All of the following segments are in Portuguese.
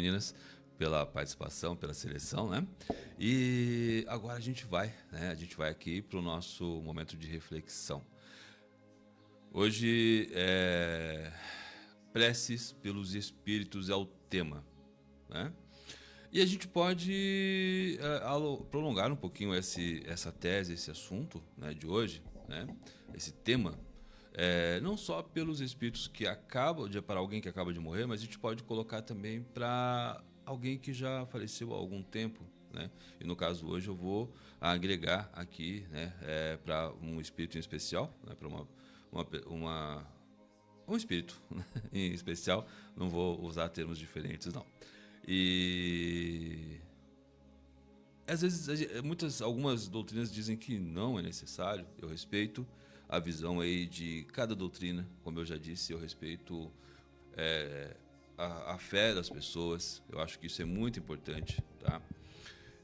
meninas, pela participação, pela seleção, né? E agora a gente vai, né? A gente vai aqui para o nosso momento de reflexão. Hoje preces pelos espíritos é o tema, né? E a gente pode prolongar um pouquinho essa tese, esse assunto, né, de hoje, né? Esse tema. Não só pelos espíritos que para alguém que acaba de morrer, mas a gente pode colocar também para alguém que já faleceu há algum tempo, né? E no caso hoje eu vou agregar aqui, né, para um espírito em especial, né, para um espírito em especial. Não vou usar termos diferentes, não. E às vezes algumas doutrinas dizem que não é necessário. Eu respeito a visão aí de cada doutrina, como eu já disse, eu respeito a fé das pessoas. Eu acho que isso é muito importante, tá?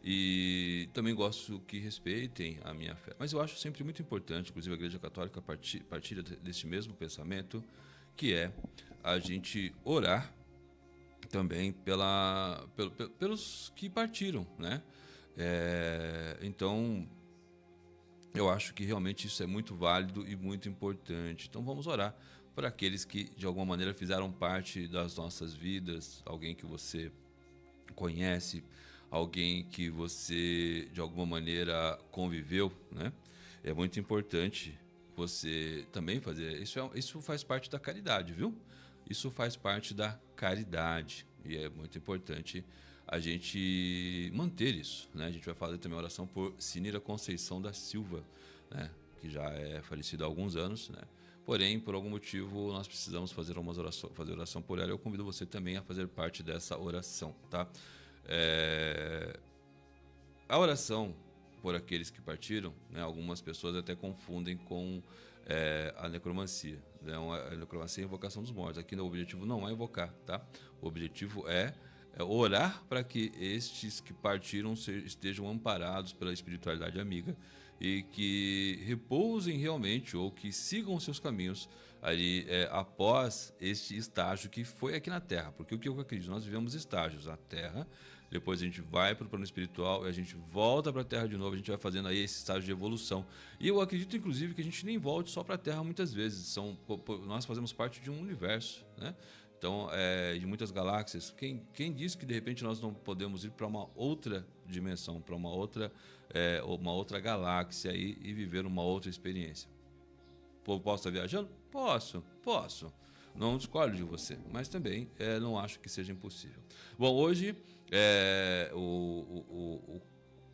E também gosto que respeitem a minha fé. Mas eu acho sempre muito importante, inclusive a Igreja Católica partilha desse mesmo pensamento, que é a gente orar também pelos que partiram, né? Então, eu acho que realmente isso é muito válido e muito importante. Então vamos orar para aqueles que de alguma maneira fizeram parte das nossas vidas, alguém que você conhece, alguém que você de alguma maneira conviveu, né? É muito importante você também fazer. Isso faz parte da caridade, viu? Isso faz parte da caridade e é muito importante a gente manter isso, né? A gente vai fazer também a oração por Sinira Conceição da Silva, né? Que já é falecida há alguns anos, né? Porém, por algum motivo, nós precisamos fazer oração por ela. Eu convido você também a fazer parte dessa oração, tá? A oração por aqueles que partiram, né? Algumas pessoas até confundem com a necromancia, né? A necromancia é a invocação dos mortos. Aqui o objetivo não é invocar, tá? O objetivo é orar para que estes que partiram estejam amparados pela espiritualidade amiga e que repousem realmente ou que sigam seus caminhos ali após este estágio que foi aqui na Terra. Porque o que eu acredito, nós vivemos estágios na Terra, depois a gente vai para o plano espiritual e a gente volta para a Terra de novo, a gente vai fazendo aí esse estágio de evolução. E eu acredito inclusive que a gente nem volte só para a Terra muitas vezes, nós fazemos parte de um universo, né? Então, de muitas galáxias. Quem diz que de repente nós não podemos ir para uma outra dimensão, para uma outra galáxia e viver uma outra experiência? Posso estar viajando? Posso. Não discordo de você, mas também não acho que seja impossível. Bom, hoje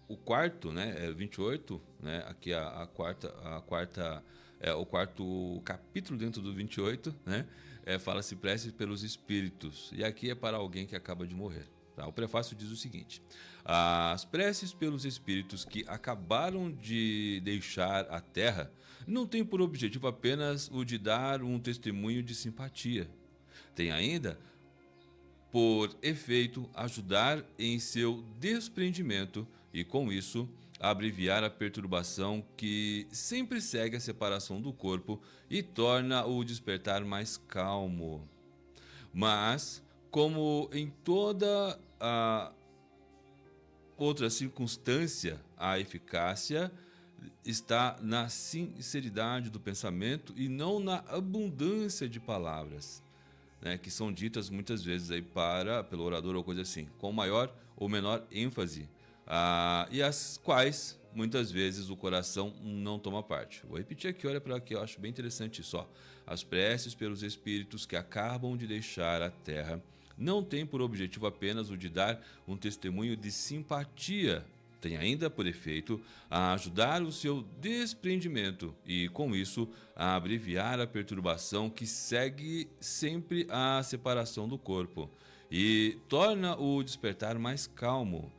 o quarto, né, 28, né, aqui a quarta o quarto capítulo dentro do 28, né, fala-se prece pelos espíritos, e aqui é para alguém que acaba de morrer. Tá? O prefácio diz o seguinte: as preces pelos espíritos que acabaram de deixar a Terra não têm por objetivo apenas o de dar um testemunho de simpatia. Tem ainda por efeito ajudar em seu desprendimento e, com isso, abreviar a perturbação que sempre segue a separação do corpo e torna o despertar mais calmo. Mas, como em toda a outra circunstância, a eficácia está na sinceridade do pensamento e não na abundância de palavras, né, que são ditas muitas vezes aí pelo orador ou coisa assim, com maior ou menor ênfase, e as quais muitas vezes o coração não toma parte. Vou repetir aqui, olha para aqui, eu acho bem interessante isso. As preces pelos espíritos que acabam de deixar a Terra não têm por objetivo apenas o de dar um testemunho de simpatia. Tem ainda por efeito a ajudar o seu desprendimento e, com isso, a abreviar a perturbação que segue sempre a separação do corpo e torna o despertar mais calmo.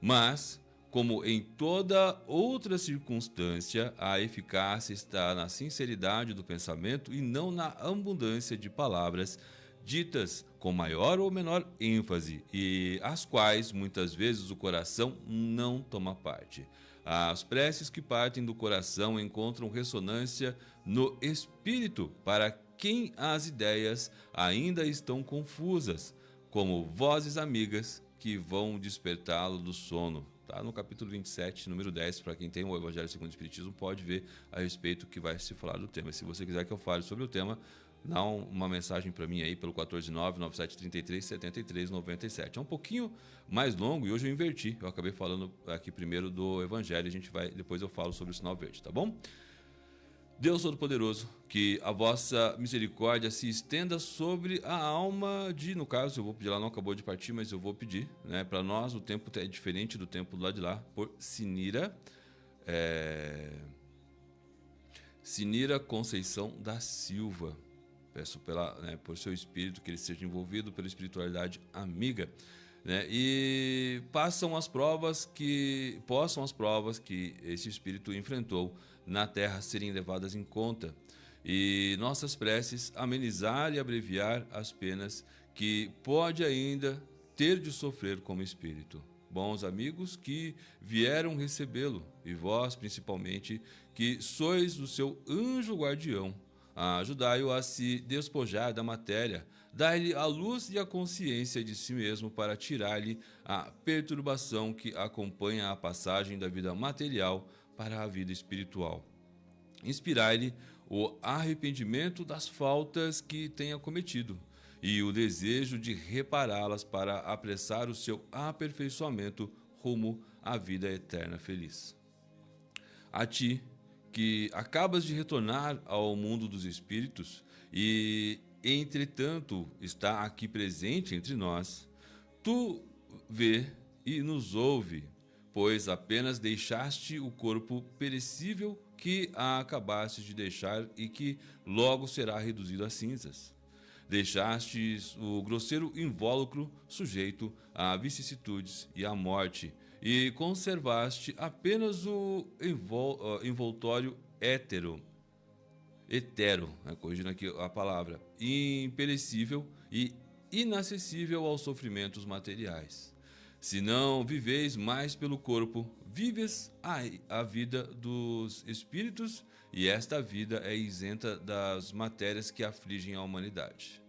Mas, como em toda outra circunstância, a eficácia está na sinceridade do pensamento e não na abundância de palavras ditas com maior ou menor ênfase e as quais muitas vezes o coração não toma parte. As preces que partem do coração encontram ressonância no espírito para quem as ideias ainda estão confusas, como vozes amigas que vão despertá-lo do sono. Tá no capítulo 27, número 10, para quem tem o Evangelho segundo o Espiritismo, pode ver a respeito que vai se falar do tema. Se você quiser que eu fale sobre o tema, dá uma mensagem para mim aí pelo 149-9733-7397. É um pouquinho mais longo e hoje eu inverti. Eu acabei falando aqui primeiro do Evangelho, depois eu falo sobre o sinal verde, tá bom? Deus Todo-Poderoso, que a vossa misericórdia se estenda sobre a alma de, no caso, eu vou pedir, ela não acabou de partir, mas eu vou pedir, né? Para nós o tempo é diferente do tempo do lado de lá, por Sinira Conceição da Silva. Peço por seu espírito que ele seja envolvido pela espiritualidade amiga, né? E possam as provas que esse espírito enfrentou na terra serem levadas em conta, e nossas preces amenizar e abreviar as penas que pode ainda ter de sofrer como espírito. Bons amigos que vieram recebê-lo, e vós principalmente, que sois o seu anjo guardião, ajudai-o a se despojar da matéria, dai-lhe a luz e a consciência de si mesmo para tirar-lhe a perturbação que acompanha a passagem da vida material para a vida espiritual. Inspirai-lhe o arrependimento das faltas que tenha cometido e o desejo de repará-las para apressar o seu aperfeiçoamento rumo à vida eterna feliz. A ti, que acabas de retornar ao mundo dos espíritos e, entretanto, está aqui presente entre nós, tu vê e nos ouve, pois apenas deixaste o corpo perecível que acabaste de deixar e que logo será reduzido a cinzas. Deixastes o grosseiro invólucro sujeito a vicissitudes e à morte, e conservaste apenas o envoltório etero, corrigindo aqui a palavra, imperecível e inacessível aos sofrimentos materiais. Se não viveis mais pelo corpo, vives a vida dos espíritos, e esta vida é isenta das matérias que afligem a humanidade.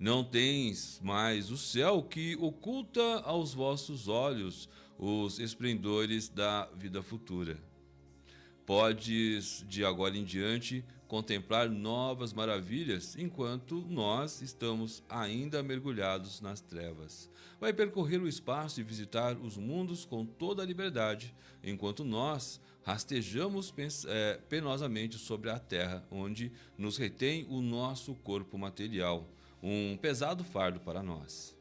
Não tens mais o céu que oculta aos vossos olhos os esplendores da vida futura. Podes, de agora em diante, contemplar novas maravilhas, enquanto nós estamos ainda mergulhados nas trevas. Vai percorrer o espaço e visitar os mundos com toda a liberdade, enquanto nós rastejamos penosamente sobre a terra, onde nos retém o nosso corpo material, um pesado fardo para nós.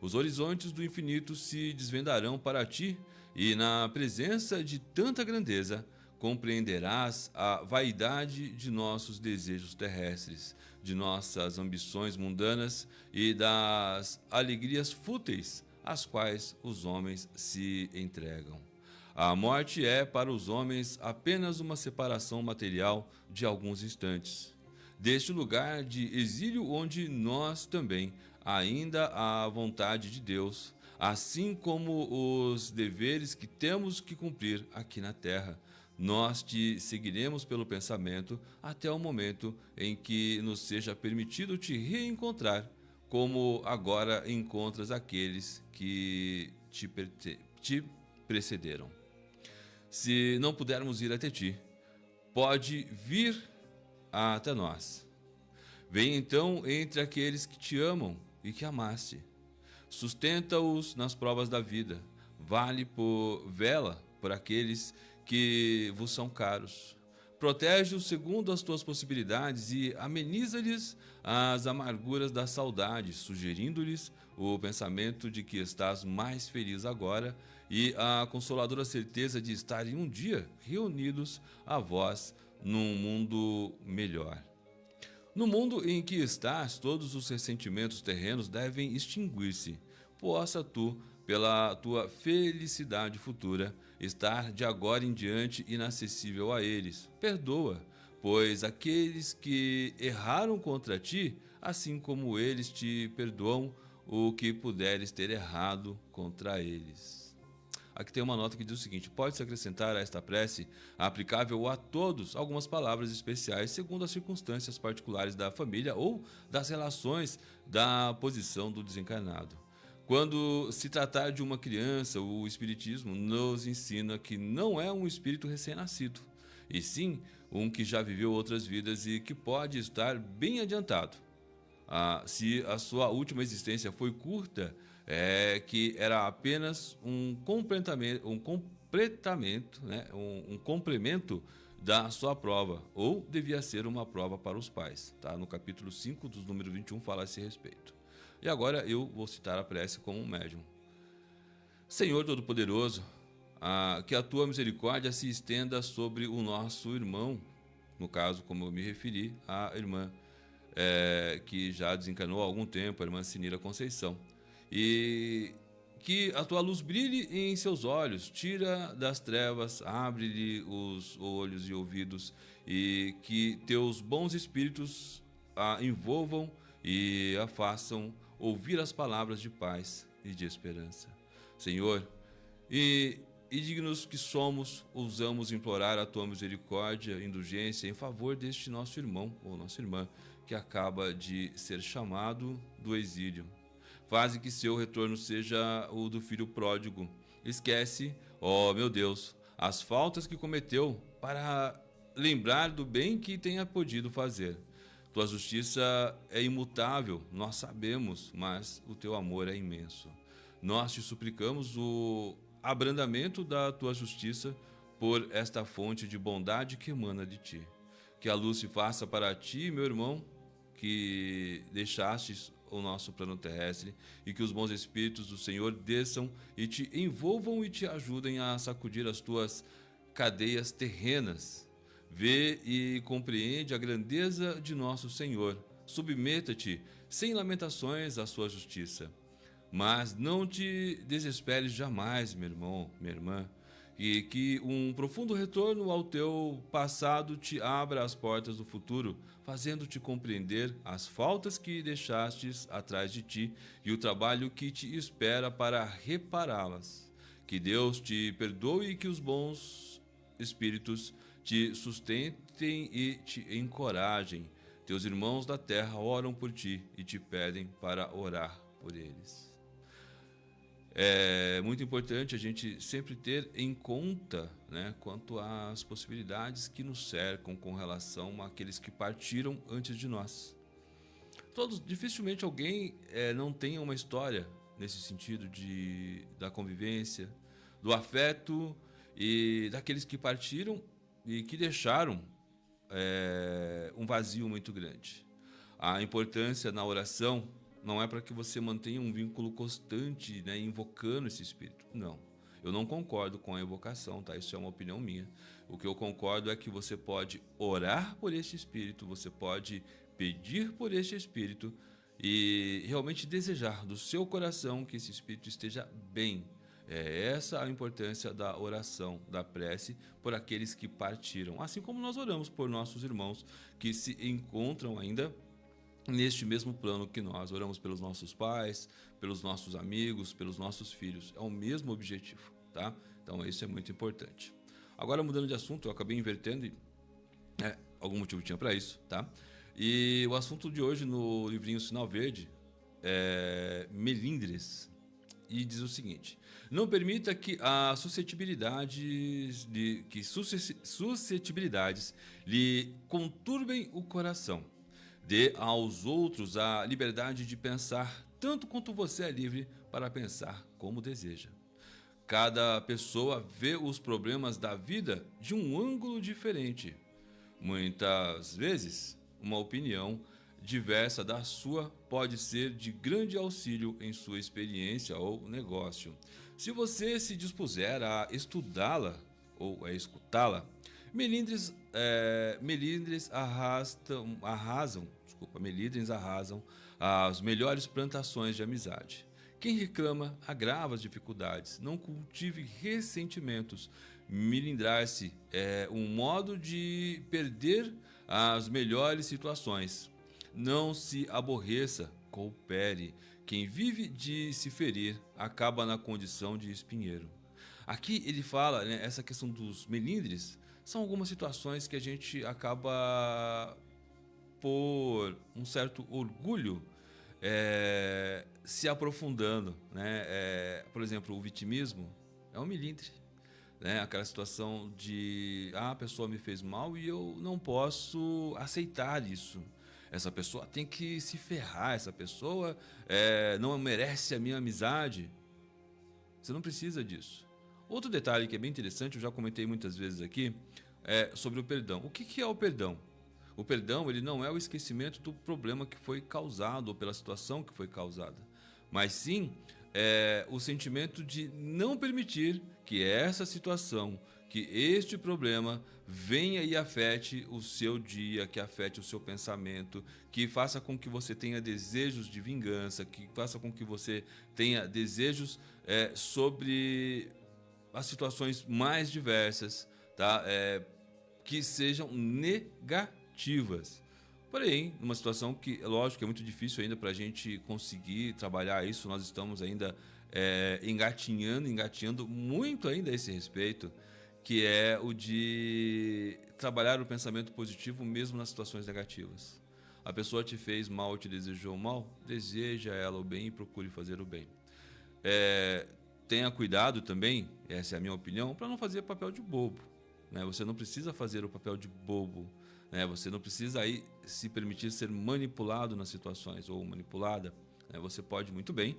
Os horizontes do infinito se desvendarão para ti, e na presença de tanta grandeza, compreenderás a vaidade de nossos desejos terrestres, de nossas ambições mundanas e das alegrias fúteis às quais os homens se entregam. A morte é para os homens apenas uma separação material de alguns instantes deste lugar de exílio onde nós também, ainda à vontade de Deus, assim como os deveres que temos que cumprir aqui na terra, nós te seguiremos pelo pensamento até o momento em que nos seja permitido te reencontrar, como agora encontras aqueles que te precederam. Se não pudermos ir até ti, pode vir até nós. Vem então entre aqueles que te amam e que amaste. Sustenta-os nas provas da vida. Vela por aqueles que vos são caros. Protege-os segundo as tuas possibilidades e ameniza-lhes as amarguras da saudade, sugerindo-lhes o pensamento de que estás mais feliz agora e a consoladora certeza de estarem um dia reunidos a vós num mundo melhor. No mundo em que estás, todos os ressentimentos terrenos devem extinguir-se. Possa tu, pela tua felicidade futura, estar de agora em diante inacessível a eles. Perdoa, pois aqueles que erraram contra ti, assim como eles te perdoam o que puderes ter errado contra eles. aqui tem uma nota que diz o seguinte: pode-se acrescentar a esta prece, aplicável a todos, algumas palavras especiais segundo as circunstâncias particulares da família ou das relações da posição do desencarnado. Quando se tratar de uma criança, o Espiritismo nos ensina que não é um espírito recém-nascido, e sim um que já viveu outras vidas e que pode estar bem adiantado. Se a sua última existência foi curta, é que era apenas um complemento da sua prova, ou devia ser uma prova para os pais. Tá? No capítulo 5, dos número 21, fala a esse respeito. E agora eu vou citar a prece como um médium. Senhor Todo-Poderoso, que a tua misericórdia se estenda sobre o nosso irmão, no caso, como eu me referi, a irmã que já desencarnou há algum tempo, a irmã Sinira Conceição, e que a tua luz brilhe em seus olhos, tira das trevas, abre-lhe os olhos e ouvidos, e que teus bons espíritos a envolvam e a façam ouvir as palavras de paz e de esperança. Senhor, e dignos que somos, ousamos implorar a tua misericórdia e indulgência em favor deste nosso irmão ou nossa irmã que acaba de ser chamado do exílio. Faze que seu retorno seja o do filho pródigo. Esquece, ó meu Deus, as faltas que cometeu para lembrar do bem que tenha podido fazer. Tua justiça é imutável, nós sabemos, mas o teu amor é imenso. Nós te suplicamos o abrandamento da tua justiça por esta fonte de bondade que emana de ti. Que a luz se faça para ti, meu irmão, que deixastes o nosso plano terrestre, e que os bons espíritos do Senhor desçam e te envolvam e te ajudem a sacudir as tuas cadeias terrenas. Vê e compreende a grandeza de nosso Senhor. Submeta-te sem lamentações à sua justiça. Mas não te desesperes jamais, meu irmão, minha irmã, e que um profundo retorno ao teu passado te abra as portas do futuro, fazendo-te compreender as faltas que deixastes atrás de ti e o trabalho que te espera para repará-las. Que Deus te perdoe e que os bons espíritos te sustentem e te encorajem. Teus irmãos da terra oram por ti e te pedem para orar por eles. É muito importante a gente sempre ter em conta, né, quanto às possibilidades que nos cercam com relação àqueles que partiram antes de nós. Dificilmente alguém não tenha uma história nesse sentido da convivência, do afeto e daqueles que partiram e que deixaram um vazio muito grande. A importância na oração não é para que você mantenha um vínculo constante, né, invocando esse espírito. Não, eu não concordo com a invocação, tá? Isso é uma opinião minha. O que eu concordo é que você pode orar por este espírito, você pode pedir por este espírito e realmente desejar do seu coração que esse espírito esteja bem. É essa a importância da oração, da prece por aqueles que partiram. Assim como nós oramos por nossos irmãos que se encontram ainda neste mesmo plano que nós. Oramos pelos nossos pais, pelos nossos amigos, pelos nossos filhos. É o mesmo objetivo, tá? Então isso é muito importante. Agora, mudando de assunto, eu acabei invertendo e algum motivo tinha para isso, tá? E o assunto de hoje no livrinho Sinal Verde é Melindres. E diz o seguinte: não permita que as suscetibilidades lhe conturbem o coração. Dê aos outros a liberdade de pensar tanto quanto você é livre para pensar como deseja. Cada pessoa vê os problemas da vida de um ângulo diferente. Muitas vezes, uma opinião diversa da sua pode ser de grande auxílio em sua experiência ou negócio. Se você se dispuser a estudá-la ou a escutá-la, melindres arrasam as melhores plantações de amizade. Quem reclama agrava as dificuldades. Não cultive ressentimentos. Melindrar-se é um modo de perder as melhores situações. Não se aborreça, coopere. Quem vive de se ferir acaba na condição de espinheiro. Aqui ele fala, né, essa questão dos melindres, são algumas situações que a gente acaba por um certo orgulho se aprofundando, né? Por exemplo, o vitimismo é um melindre, né? Aquela situação de a pessoa me fez mal e eu não posso aceitar isso. Essa pessoa tem que se ferrar, essa pessoa não merece a minha amizade. Você não precisa disso. Outro detalhe que é bem interessante, eu já comentei muitas vezes aqui, é sobre o perdão. O que é o perdão? O perdão, ele não é o esquecimento do problema que foi causado ou pela situação que foi causada, mas sim o sentimento de não permitir que essa situação, que este problema venha e afete o seu dia, que afete o seu pensamento, que faça com que você tenha desejos de vingança, que faça com que você tenha desejos sobre as situações mais diversas, tá? Que sejam negativas. Porém, numa situação que, lógico, é muito difícil ainda para a gente conseguir trabalhar isso, nós estamos ainda engatinhando muito ainda a esse respeito, que é o de trabalhar o pensamento positivo mesmo nas situações negativas. A pessoa te fez mal, te desejou mal, deseja ela o bem e procure fazer o bem. Tenha cuidado também, essa é a minha opinião, para não fazer papel de bobo. Né? Você não precisa fazer o papel de bobo. Né? Você não precisa aí se permitir ser manipulado nas situações ou manipulada. Né? Você pode muito bem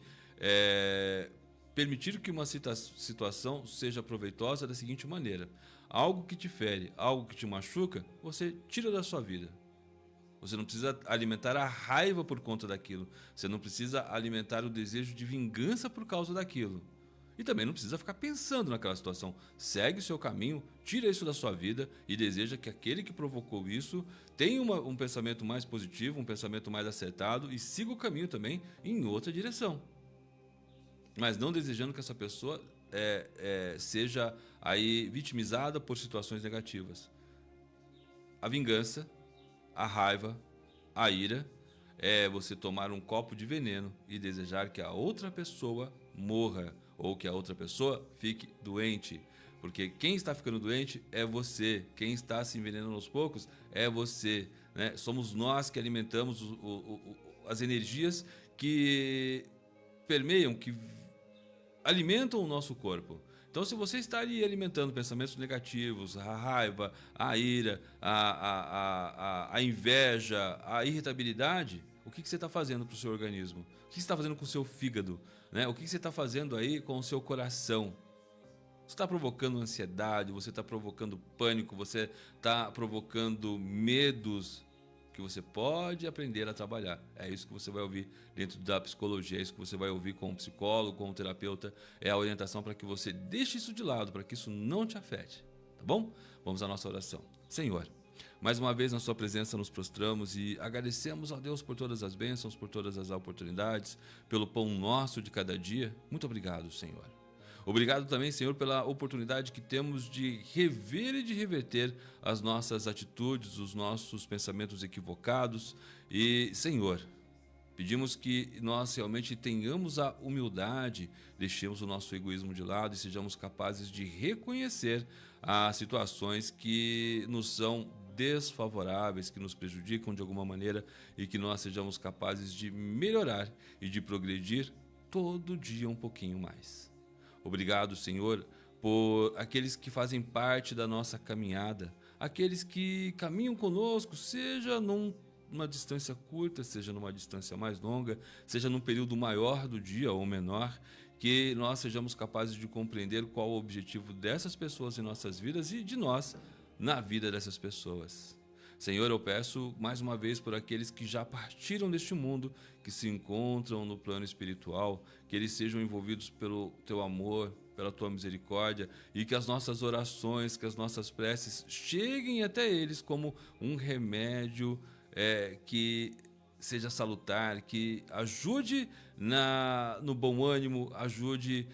permitir que uma situação seja proveitosa da seguinte maneira: algo que te fere, algo que te machuca, você tira da sua vida. Você não precisa alimentar a raiva por conta daquilo. Você não precisa alimentar o desejo de vingança por causa daquilo. E também não precisa ficar pensando naquela situação. Segue o seu caminho, tira isso da sua vida e deseja que aquele que provocou isso tenha um pensamento mais positivo, um pensamento mais acertado e siga o caminho também em outra direção. Mas não desejando que essa pessoa seja aí vitimizada por situações negativas. A vingança, a raiva, a ira é você tomar um copo de veneno e desejar que a outra pessoa morra ou que a outra pessoa fique doente. Porque quem está ficando doente é você. Quem está se envenenando aos poucos é você. Né? Somos nós que alimentamos as energias que permeiam, que alimentam o nosso corpo. Então, se você está ali alimentando pensamentos negativos, a raiva, a ira, a inveja, a irritabilidade, o que você está fazendo para o seu organismo? O que você está fazendo com o seu fígado? Né? O que você está fazendo aí com o seu coração? Você está provocando ansiedade, você está provocando pânico, você está provocando medos que você pode aprender a trabalhar. É isso que você vai ouvir dentro da psicologia, é isso que você vai ouvir com um psicólogo, com um terapeuta, é a orientação para que você deixe isso de lado, para que isso não te afete, tá bom? Vamos à nossa oração. Senhor, mais uma vez na sua presença nos prostramos e agradecemos a Deus por todas as bênçãos, por todas as oportunidades, pelo pão nosso de cada dia. Muito obrigado, Senhor. Obrigado também, Senhor, pela oportunidade que temos de rever e de reverter as nossas atitudes, os nossos pensamentos equivocados. E, Senhor, pedimos que nós realmente tenhamos a humildade, deixemos o nosso egoísmo de lado e sejamos capazes de reconhecer as situações que nos são desfavoráveis, que nos prejudicam de alguma maneira e que nós sejamos capazes de melhorar e de progredir todo dia um pouquinho mais. Obrigado, Senhor, por aqueles que fazem parte da nossa caminhada, aqueles que caminham conosco, seja numa distância curta, seja numa distância mais longa, seja num período maior do dia ou menor, que nós sejamos capazes de compreender qual o objetivo dessas pessoas em nossas vidas e de nós na vida dessas pessoas. Senhor, eu peço mais uma vez por aqueles que já partiram deste mundo, que se encontram no plano espiritual, que eles sejam envolvidos pelo Teu amor, pela Tua misericórdia e que as nossas orações, que as nossas preces cheguem até eles como um remédio que seja salutar, que ajude no bom ânimo, ajude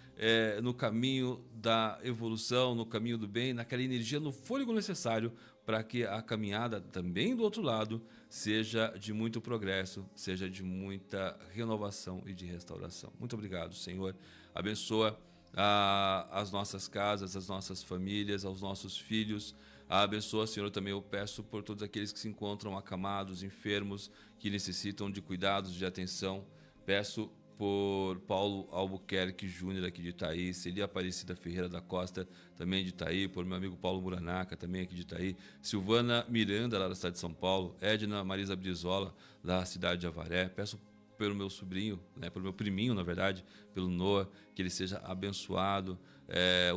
no caminho da evolução, no caminho do bem, naquela energia, no fôlego necessário para que a caminhada também do outro lado seja de muito progresso, seja de muita renovação e de restauração. Muito obrigado, Senhor. Abençoa as nossas casas, as nossas famílias, aos nossos filhos. Abençoa, Senhor, também eu peço por todos aqueles que se encontram acamados, enfermos, que necessitam de cuidados, de atenção. Peço por Paulo Albuquerque Júnior, aqui de Itaí, Celia Aparecida Ferreira da Costa, também de Itaí, por meu amigo Paulo Muranaca, também aqui de Itaí, Silvana Miranda, lá da cidade de São Paulo, Edna Marisa Brizola, da cidade de Avaré. Peço pelo meu sobrinho, né, pelo meu priminho, na verdade, pelo Noah, que ele seja abençoado.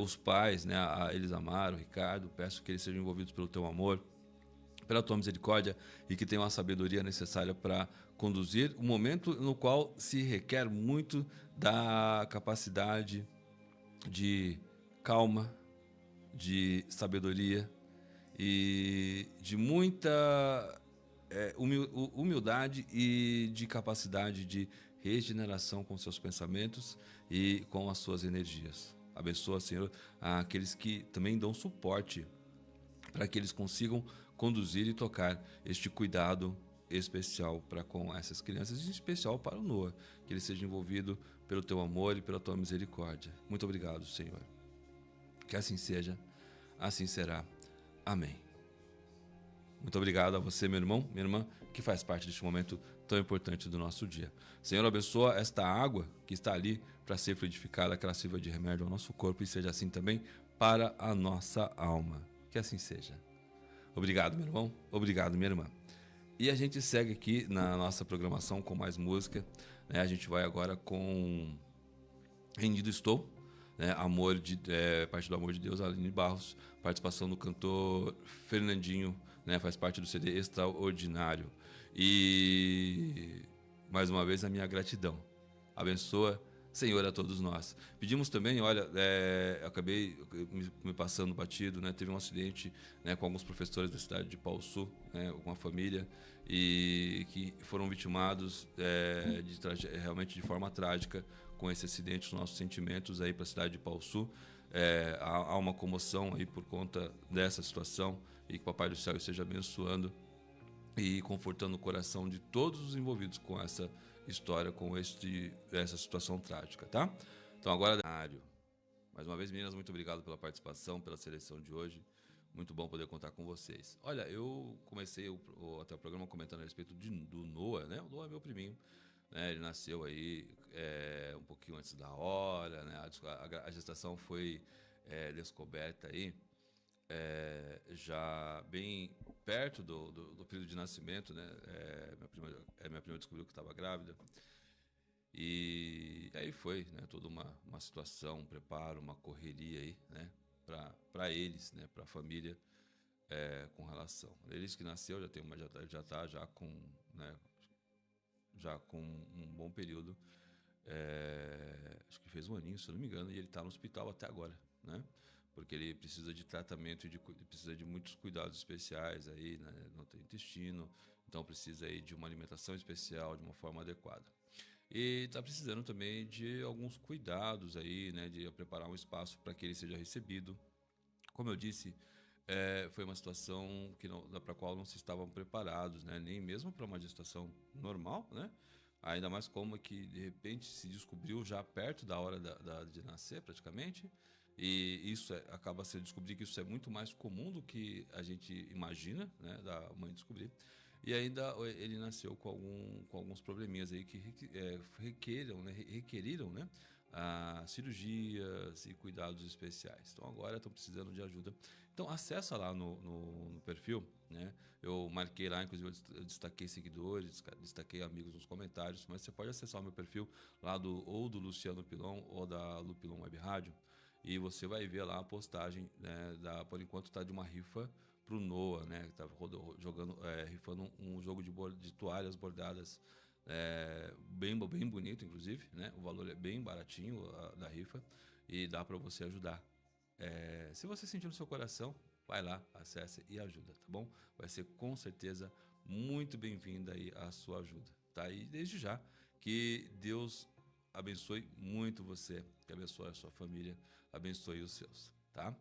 Os pais, né, eles amaram, Ricardo, peço que eles sejam envolvidos pelo teu amor, pela tua misericórdia, e que tenham a sabedoria necessária para conduzir o momento no qual se requer muito da capacidade de calma, de sabedoria e de muita humildade e de capacidade de regeneração com seus pensamentos e com as suas energias. Abençoa, Senhor, aqueles que também dão suporte para que eles consigam conduzir e tocar este cuidado especial para com essas crianças, e em especial para o Noah, que ele seja envolvido pelo teu amor e pela tua misericórdia. Muito obrigado, Senhor. Que assim seja, assim será. Amém. Muito obrigado a você, meu irmão, minha irmã, que faz parte deste momento tão importante do nosso dia. Senhor, abençoa esta água que está ali para ser fluidificada, que ela sirva de remédio ao nosso corpo e seja assim também para a nossa alma. Que assim seja. Obrigado, meu irmão. Obrigado, minha irmã. E a gente segue aqui na nossa programação com mais música, né? A gente vai agora com Rendido Estou, né? Parte do Amor de Deus, Aline Barros, participação do cantor Fernandinho, né? Faz parte do CD Extraordinário. E mais uma vez a minha gratidão. Abençoa, Senhor, a todos nós. Pedimos também, olha, acabei me passando batido, né? Teve um acidente, né, com alguns professores da cidade de Pau Sul, né, uma família, e que foram vitimados realmente de forma trágica com esse acidente. Os nossos sentimentos aí para a cidade de Pau Sul. Há uma comoção aí por conta dessa situação, e que o Papai do Céu esteja abençoando e confortando o coração de todos os envolvidos com essa história, com essa situação trágica, tá? Então agora, mais uma vez, meninas, muito obrigado pela participação, pela seleção de hoje. Muito bom poder contar com vocês. Olha, eu comecei até o programa comentando a respeito do Noah, né? O Noah é meu priminho, né? Ele nasceu aí um pouquinho antes da hora, né? A gestação foi descoberta aí já bem perto do período de nascimento, né? Minha prima descobriu que estava grávida. E aí foi, né? Toda uma situação, um preparo, uma correria aí, né? Para eles, né? Para a família, com relação. Eles que nasceu já tá já com, né? Já com um bom período. Acho que fez um aninho, se eu não me engano, e ele está no hospital até agora, né? Porque ele precisa de tratamento e precisa de muitos cuidados especiais aí, né, no intestino, então precisa aí de uma alimentação especial, de uma forma adequada. E está precisando também de alguns cuidados aí, né, de preparar um espaço para que ele seja recebido. Como eu disse, foi uma situação para a qual não se estavam preparados, né, nem mesmo para uma gestação normal, né? Ainda mais como que de repente se descobriu já perto da hora de nascer, praticamente. E isso acaba sendo descobrir que isso é muito mais comum do que a gente imagina, né, da mãe descobrir. E ainda ele nasceu com alguns probleminhas aí que requeriram, né, cirurgias e cuidados especiais. Então agora estão precisando de ajuda. Então acessa lá no perfil, né? Eu marquei lá, inclusive eu destaquei seguidores, destaquei amigos nos comentários, mas você pode acessar o meu perfil lá ou do Luciano Pilon ou da Lupilon Web Rádio, e você vai ver lá a postagem, né, por enquanto está de uma rifa pro Noah, né, que tá rifando um jogo de toalhas bordadas, bem bonito, inclusive, né, o valor é bem baratinho da rifa, e dá para você ajudar. Se você sentir no seu coração, vai lá, acesse e ajuda, tá bom? Vai ser com certeza muito bem-vinda aí a sua ajuda, tá? E desde já, que Deus abençoe muito você, que abençoe a sua família, abençoe os seus, tá?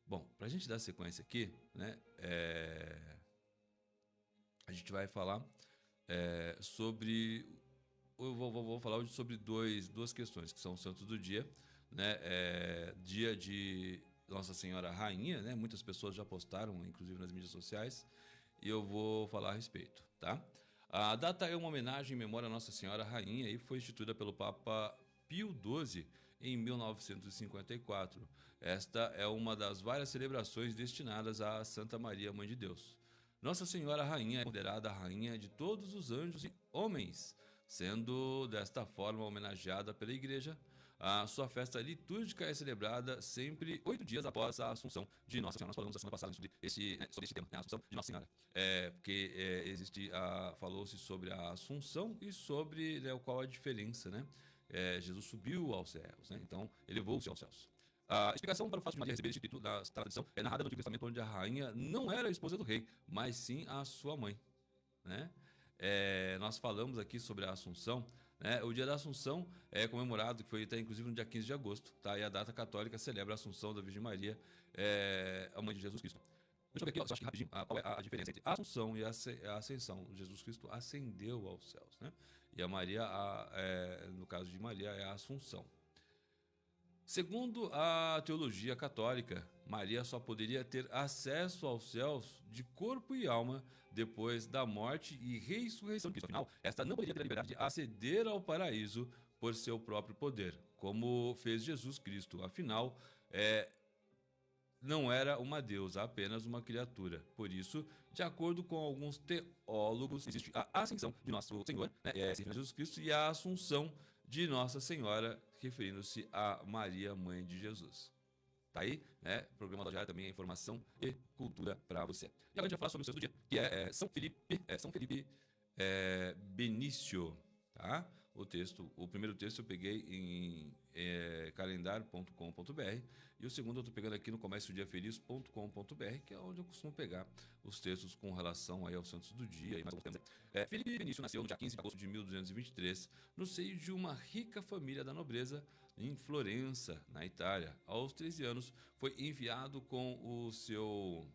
Bom, pra gente dar sequência aqui, né? A gente vai falar sobre vou falar hoje sobre duas questões, que são os santos do dia, né? Dia de Nossa Senhora Rainha, né? Muitas pessoas já postaram, inclusive nas mídias sociais, e eu vou falar a respeito, tá? A data é uma homenagem em memória à Nossa Senhora Rainha e foi instituída pelo Papa Pio XII em 1954. Esta é uma das várias celebrações destinadas a Santa Maria, Mãe de Deus. Nossa Senhora Rainha é considerada a rainha de todos os anjos e homens, sendo desta forma homenageada pela Igreja. A sua festa litúrgica é celebrada sempre 8 dias após a Assunção de Nossa Senhora. Nós falamos na semana passada sobre esse tema, né? A Assunção de Nossa Senhora. Porque falou-se sobre a Assunção e sobre, né, qual a diferença, né? Jesus subiu aos céus, né? Então elevou-se aos céus. A explicação para o fato de Maria receber esse título da tradição é narrada no Antigo Testamento, onde a rainha não era a esposa do rei, mas sim a sua mãe, né? Nós falamos aqui sobre a Assunção, né? O dia da Assunção é comemorado, que foi até inclusive no dia 15 de agosto, tá? E a data católica celebra a Assunção da Virgem Maria, a mãe de Jesus Cristo. Deixa eu ver aqui, eu acho que rapidinho, qual é a diferença entre a Assunção e a Ascensão. Jesus Cristo ascendeu aos céus, né? E a Maria, no caso de Maria, é a Assunção. Segundo a teologia católica, Maria só poderia ter acesso aos céus de corpo e alma depois da morte e ressurreição de Cristo. Afinal, esta não poderia ter a liberdade de aceder ao paraíso por seu próprio poder, como fez Jesus Cristo. Afinal, não era uma deusa, apenas uma criatura. Por isso, de acordo com alguns teólogos, existe a ascensão de Nosso Senhor, né, se referindo a Jesus Cristo, e a assunção de Nossa Senhora, referindo-se a Maria, mãe de Jesus. Tá aí, né? Programa da Diária também é informação e cultura para você. E agora a gente vai falar sobre o santo do dia, que é São Felipe Benício, tá? O primeiro texto eu peguei em calendário.com.br e o segundo eu estou pegando aqui no comérciodiafeliz.com.br, que é onde eu costumo pegar os textos com relação aí aos santos do dia e mais alguns temas. Felipe Benício nasceu no dia 15 de agosto de 1223, no seio de uma rica família da nobreza em Florença, na Itália. Aos 13 anos, foi enviado com o seu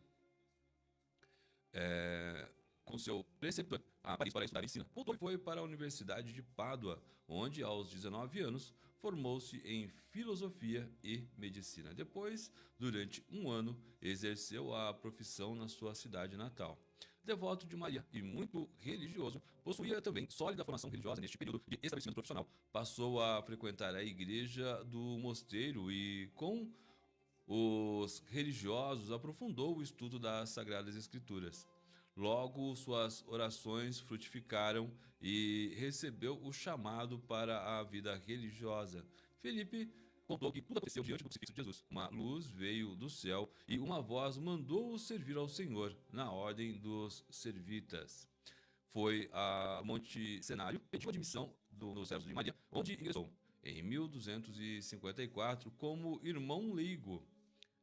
preceptor a Paris para estudar medicina. Voltou e foi para a Universidade de Pádua, onde, aos 19 anos, formou-se em filosofia e medicina. Depois, durante um ano, exerceu a profissão na sua cidade natal. Devoto de Maria e muito religioso, possuía também sólida formação religiosa neste período de estabelecimento profissional. Passou a frequentar a igreja do mosteiro e, com os religiosos, aprofundou o estudo das Sagradas Escrituras. Logo, suas orações frutificaram e recebeu o chamado para a vida religiosa. Felipe contou que tudo aconteceu diante do crucifixo de Jesus. Uma luz veio do céu e uma voz mandou-o servir ao Senhor na ordem dos servitas. Foi a Monte Cenário, pediu admissão nos céus de Maria, onde ingressou em 1254 como irmão leigo,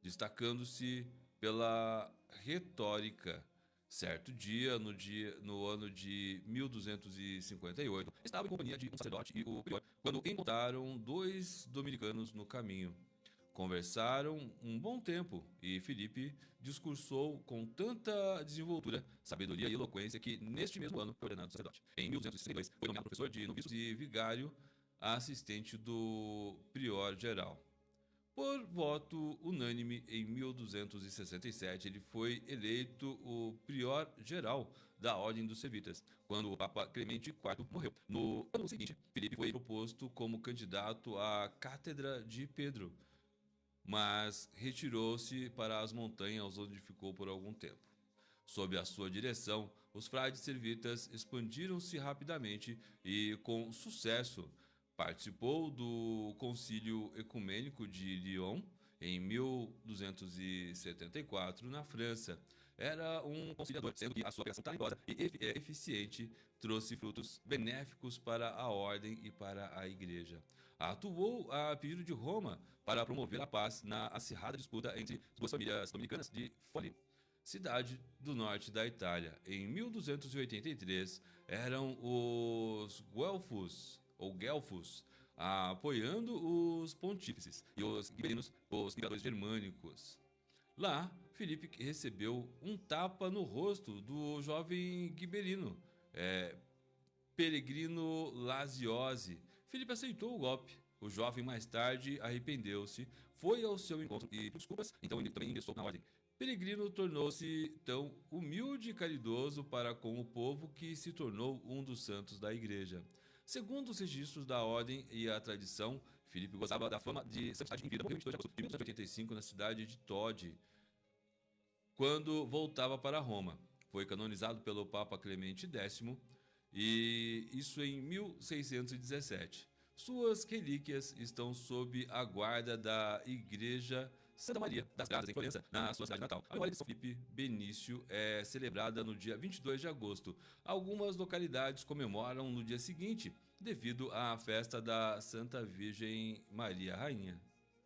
destacando-se pela retórica. Certo dia, no ano de 1258, estava em companhia de um sacerdote e o prior, quando encontraram dois dominicanos no caminho. Conversaram um bom tempo e Felipe discursou com tanta desenvoltura, sabedoria e eloquência que, neste mesmo ano, foi ordenado sacerdote. Em 1262, foi nomeado professor de noviços e vigário assistente do prior geral. Por voto unânime, em 1267, ele foi eleito o prior geral da Ordem dos Servitas, quando o Papa Clemente IV morreu. No ano seguinte, Felipe foi proposto como candidato à Cátedra de Pedro, mas retirou-se para as montanhas, onde ficou por algum tempo. Sob a sua direção, os frades servitas expandiram-se rapidamente e, com sucesso, participou do Concílio Ecumênico de Lyon em 1274, na França. Era um conciliador, sendo que a sua pregação talentosa e eficiente trouxe frutos benéficos para a ordem e para a igreja. Atuou a pedido de Roma para promover a paz na acirrada disputa entre as duas famílias dominicanas de Forlì, cidade do norte da Itália. Em 1283, eram os guelfos, apoiando os pontífices e os gibelinos, os imperadores germânicos. Lá, Filipe recebeu um tapa no rosto do jovem gibelino, Peregrino Laziose. Felipe aceitou o golpe. O jovem mais tarde arrependeu-se, foi ao seu encontro e pediu desculpas, então ele também ingressou na ordem. Peregrino tornou-se tão humilde e caridoso para com o povo que se tornou um dos santos da igreja. Segundo os registros da ordem e a tradição, Filipe gozava da fama de santidade em vida. Morreu em 22 de agosto de 1285 na cidade de Todi, quando voltava para Roma. Foi canonizado pelo Papa Clemente X, e isso em 1617. Suas relíquias estão sob a guarda da Igreja Santa Maria das Graças, em Florença, na sua cidade natal. A memória de São Filipe Benício é celebrada no dia 22 de agosto. Algumas localidades comemoram no dia seguinte, devido à festa da Santa Virgem Maria Rainha,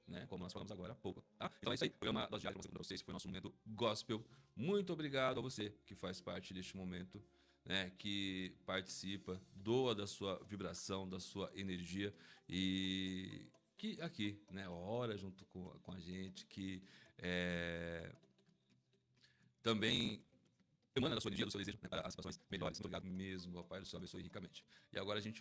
né? Como nós falamos agora há pouco. Tá? Então é isso aí. O programa das Diárias para vocês foi nosso momento gospel. Muito obrigado a você que faz parte deste momento, né, que participa, doa da sua vibração, da sua energia e que aqui, né, ora junto com a gente, que também emana da sua energia, do seu desejo, né, para as situações melhores. Muito obrigado mesmo, o Pai do Céu abençoe ricamente. E agora a gente